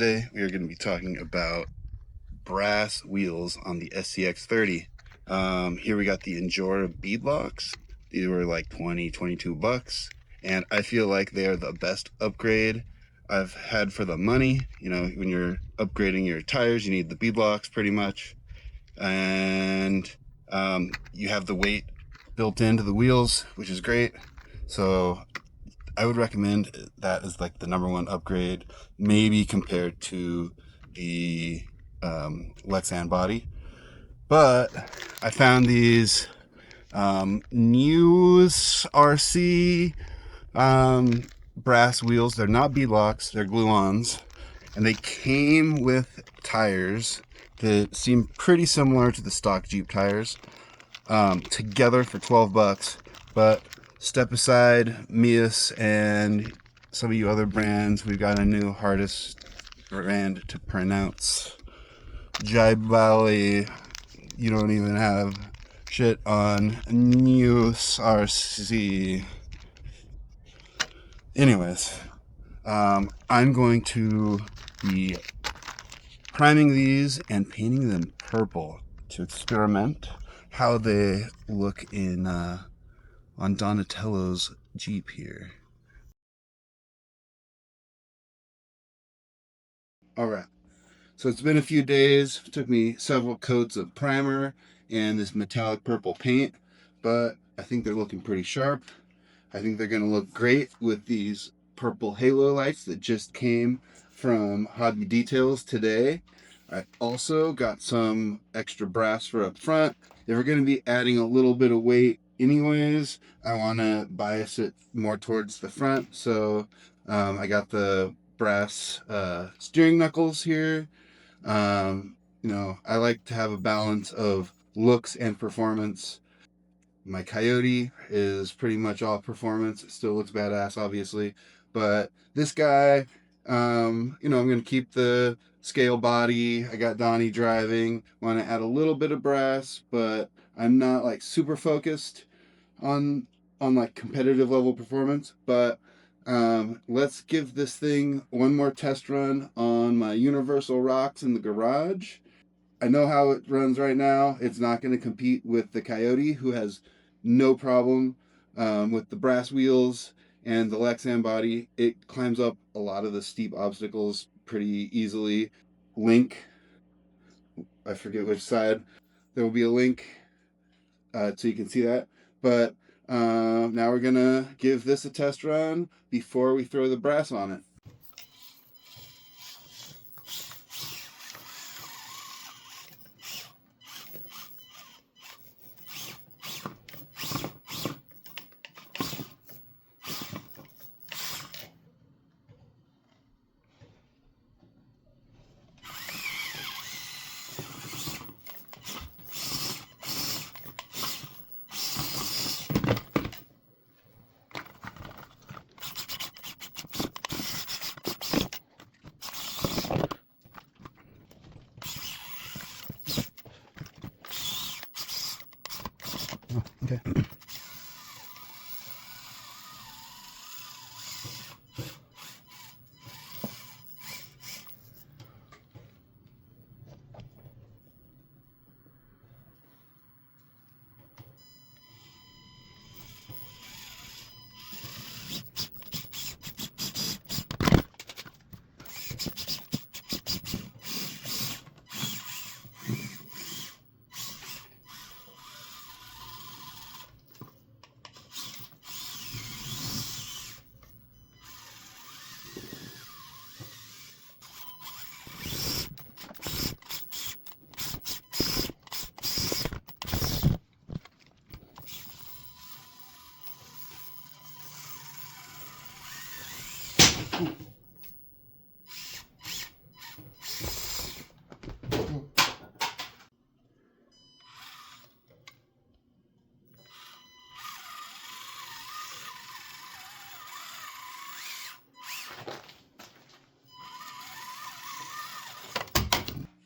Today we are going to be talking about brass wheels on the SCX30. Here we got the Injora beadlocks. These were like 22 bucks, and I feel like they are the best upgrade I've had for the money. You know, when you're upgrading your tires, you need the beadlocks pretty much, and you have the weight built into the wheels, which is great. So I would recommend that as like the #1 upgrade, maybe compared to the Lexan body. But I found these NiuwsRC brass wheels. They're not beadlocks, they're glue-ons, and they came with tires that seem pretty similar to the stock Jeep tires, together for 12 bucks. But step aside Mias and some of you other brands. We've got a new hardest brand to pronounce, Jibali. You don't even have shit on NiuwsRC. Anyways, I'm going to be priming these and painting them purple to experiment how they look in on Donatello's Jeep here. All right, so it's been a few days. It took me several coats of primer and this metallic purple paint, but I think they're looking pretty sharp. I think they're going to look great with these purple halo lights that just came from Hobby Details today. I also got some extra brass for up front. If we're going to be adding a little bit of weight anyways, I want to bias it more towards the front. So I got the brass steering knuckles here. You know, I like to have a balance of looks and performance. My Coyote is pretty much all performance. It still looks badass, obviously. But this guy, you know, I'm going to keep the scale body. I got Donnie driving. Want to add a little bit of brass, but I'm not like super focused on like competitive level performance. But let's give this thing one more test run on my universal rocks in the garage. I know how it runs right now. It's not going to compete with the Coyote, who has no problem with the brass wheels and the Lexan body. It climbs up a lot of the steep obstacles pretty easily. Link, I forget which side. There will be a link so you can see that. But now we're going to give this a test run before we throw the brass on it. Oh, okay.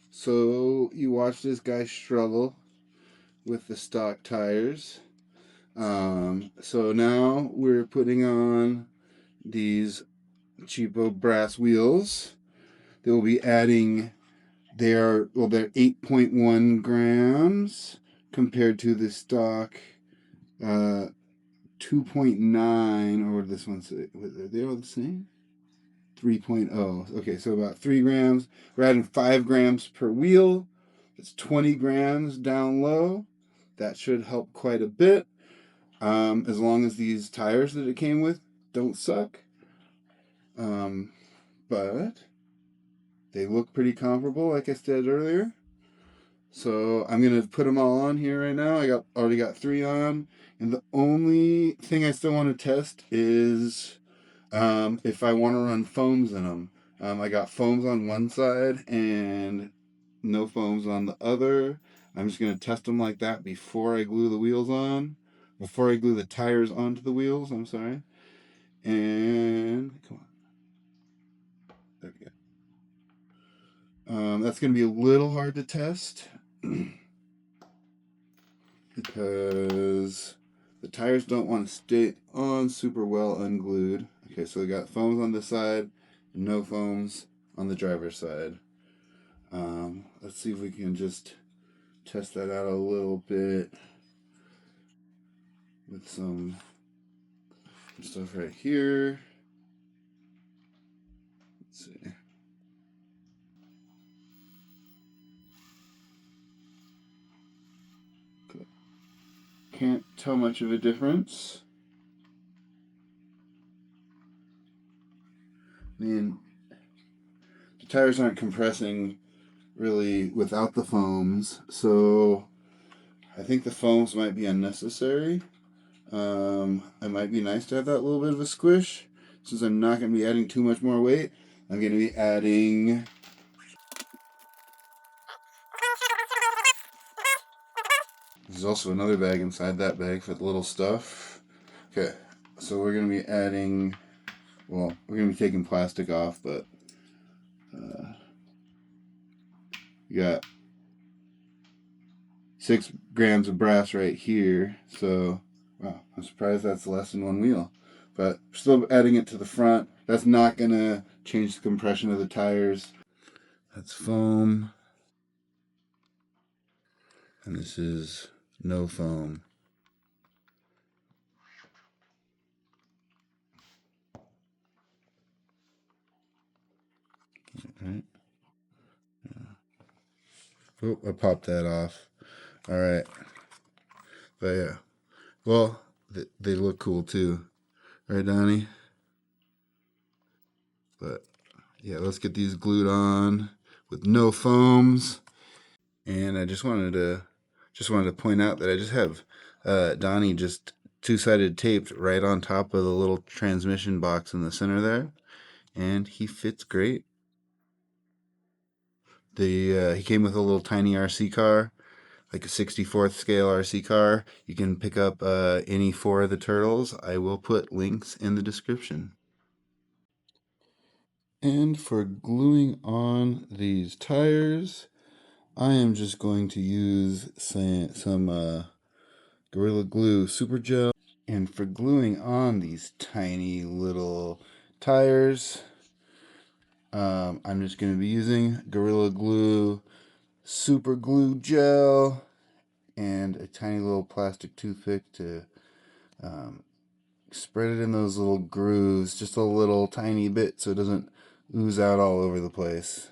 So you watch this guy struggle with the stock tires. So now we're putting on these cheapo brass wheels. they will be adding, they're 8.1 grams compared to the stock 2.9, or what did this one say? Are they all the same? 3.0. Okay, so about 3 grams. We're adding 5 grams per wheel. It's 20 grams down low. That should help quite a bit. As long as these tires that it came with don't suck. But they look pretty comparable, like I said earlier. So I'm gonna put them all on here right now. I already got 3 on, and the only thing I still want to test is if I want to run foams in them. I got foams on one side and no foams on the other. I'm just gonna test them like that before I glue the wheels on, before I glue the tires onto the wheels. I'm sorry. And come on, there we go. That's going to be a little hard to test because the tires don't want to stay on super well unglued. Okay, so we got foams on this side and no foams on the driver's side. Let's see if we can just test that out a little bit with some stuff right here. Let's see. Can't tell much of a difference. I mean, the tires aren't compressing really without the foams, so I think the foams might be unnecessary. It might be nice to have that little bit of a squish. Since I'm not going to be adding too much more weight, I'm going to be adding there's also another bag inside that bag for the little stuff. Okay, so we're going to be adding, well, we're going to be taking plastic off, but we got 6 grams of brass right here. So, wow, I'm surprised that's less than 1 wheel. But still adding it to the front. That's not going to change the compression of the tires. That's foam. And this is no foam. Right. Oh, I popped that off. All right. But yeah. Well, they look cool too. Right, Donnie? But yeah, let's get these glued on with no foams. And I just wanted to point out that I just have Donnie just two-sided taped right on top of the little transmission box in the center there, and he fits great. He came with a little tiny RC car, like a 64th scale RC car. You can pick up any 4 of the turtles. I will put links in the description. And for gluing on these tires, I am just going to use some Gorilla Glue Super Gel. And for gluing on these tiny little tires, I'm just going to be using Gorilla Glue Super Glue Gel and a tiny little plastic toothpick to spread it in those little grooves, just a little tiny bit so it doesn't ooze out all over the place.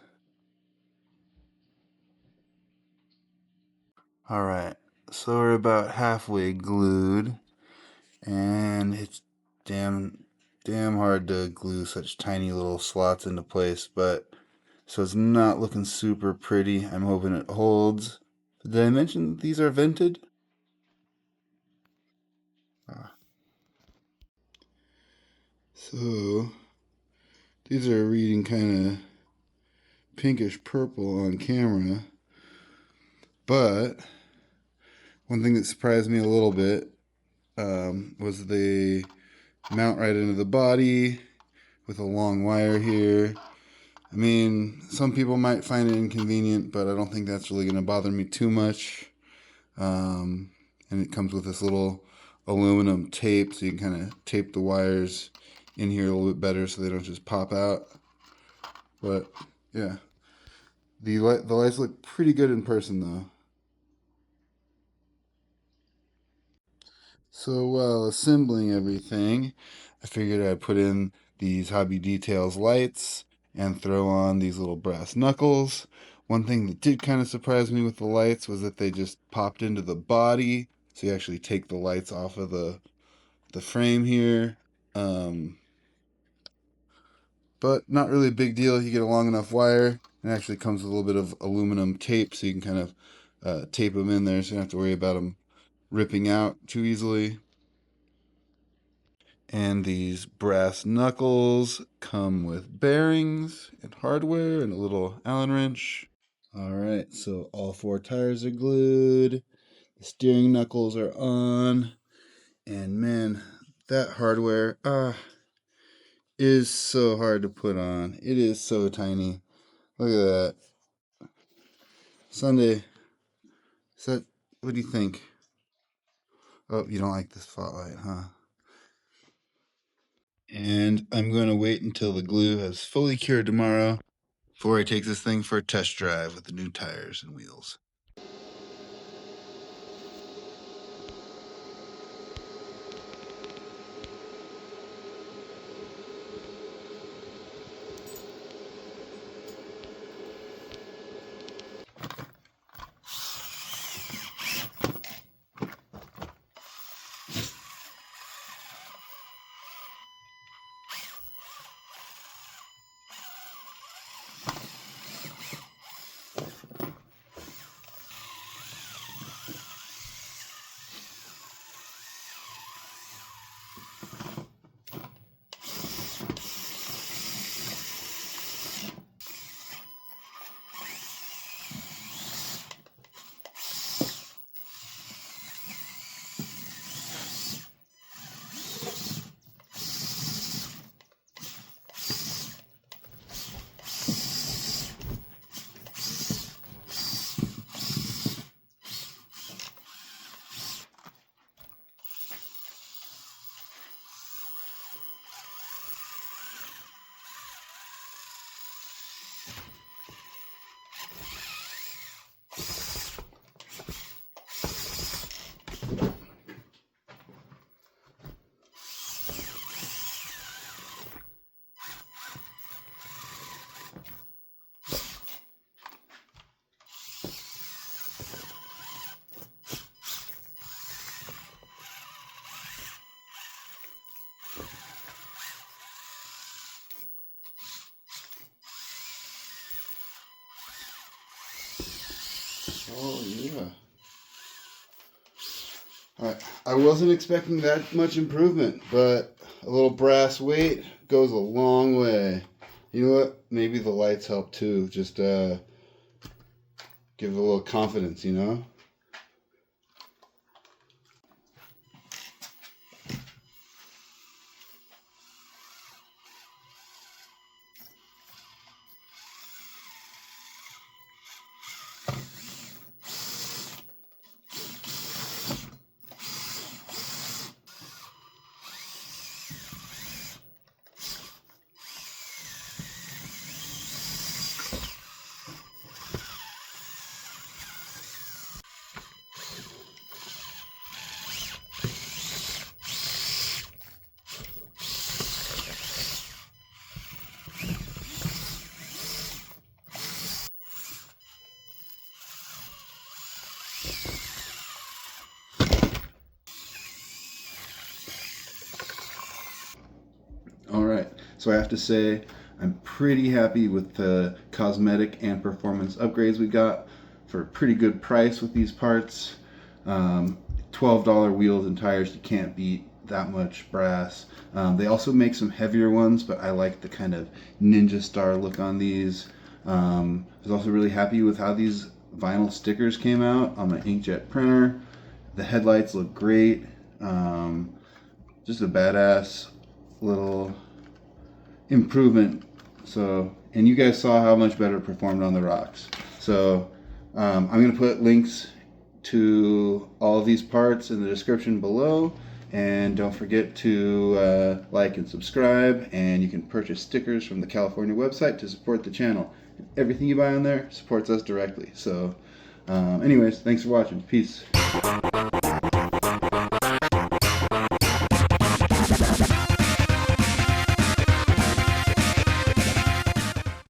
Alright, so we're about halfway glued, and it's damn hard to glue such tiny little slots into place, but so it's not looking super pretty. I'm hoping it holds. Did I mention these are vented? Ah. So these are reading kind of pinkish purple on camera, but one thing that surprised me a little bit was they mount right into the body with a long wire here. I mean, some people might find it inconvenient, but I don't think that's really going to bother me too much. And it comes with this little aluminum tape, so you can kind of tape the wires in here a little bit better so they don't just pop out. But Yeah. The lights look pretty good in person though. So while assembling everything, I figured I'd put in these Hobby Details lights and throw on these little brass knuckles. One thing that did kind of surprise me with the lights was that they just popped into the body. So you actually take the lights off of the frame here. Um, but not really a big deal. You get a long enough wire. It actually comes with a little bit of aluminum tape, so you can kind of tape them in there, so you don't have to worry about them ripping out too easily. And these brass knuckles come with bearings and hardware and a little Allen wrench. All right, so all four tires are glued. The steering knuckles are on. And man, that hardware is so hard to put on. It is so tiny. Look at that. Sunday, what do you think? Oh, you don't like the spotlight, huh? And I'm going to wait until the glue has fully cured tomorrow before I take this thing for a test drive with the new tires and wheels. Oh, yeah. I wasn't expecting that much improvement, but a little brass weight goes a long way. You know what? Maybe the lights help too. Just give it a little confidence, you know? All right. So I have to say, I'm pretty happy with the cosmetic and performance upgrades we got for a pretty good price with these parts. Um, $12 wheels and tires, you can't beat that much brass. They also make some heavier ones, but I like the kind of ninja star look on these. I was also really happy with how these vinyl stickers came out on my inkjet printer. The headlights look great. Just a badass little improvement. So, and you guys saw how much better it performed on the rocks. So, I'm going to put links to all of these parts in the description below. And don't forget to like and subscribe, and you can purchase stickers from the California website to support the channel. Everything you buy on there supports us directly. So anyways, thanks for watching. Peace.